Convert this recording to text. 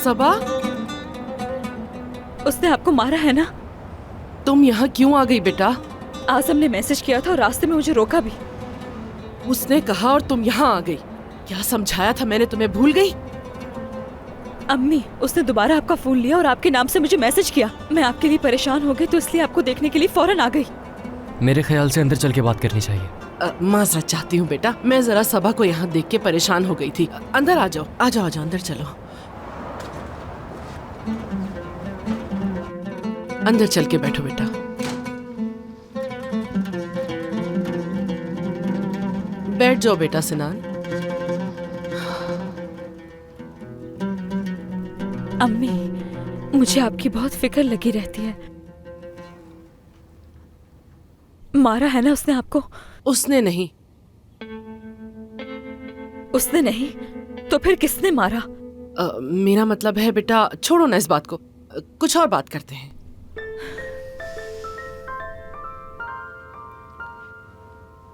सबा, उसने आपको मारा है ना? तुम यहाँ क्यों आ गई बेटा? आजम ने मैसेज किया था और रास्ते में मुझे रोका भी। उसने कहा और तुम यहाँ आ गई। क्या समझाया था मैंने तुम्हें, भूल गई? अम्मी, उसने दोबारा आपका फोन लिया और आपके नाम से मुझे मैसेज किया। मैं आपके लिए परेशान हो गई तो इसलिए आपको देखने के लिए फौरन आ गई। मेरे ख्याल से अंदर चल के बात करनी चाहिए। माजरत चाहती हूँ बेटा, मैं जरा सबा को यहाँ देख के परेशान हो गई थी। अंदर आ जाओ, आ जाओ, आ जाओ, अंदर चलो। अंदर चल के बैठो बेटा। बैठ जाओ बेटा सिनान। अम्मी, मुझे आपकी बहुत फिक्र लगी रहती है। मारा है ना उसने आपको? उसने नहीं। उसने नहीं तो फिर किसने मारा? मेरा मतलब है बेटा, छोड़ो ना इस बात को, कुछ और बात करते हैं।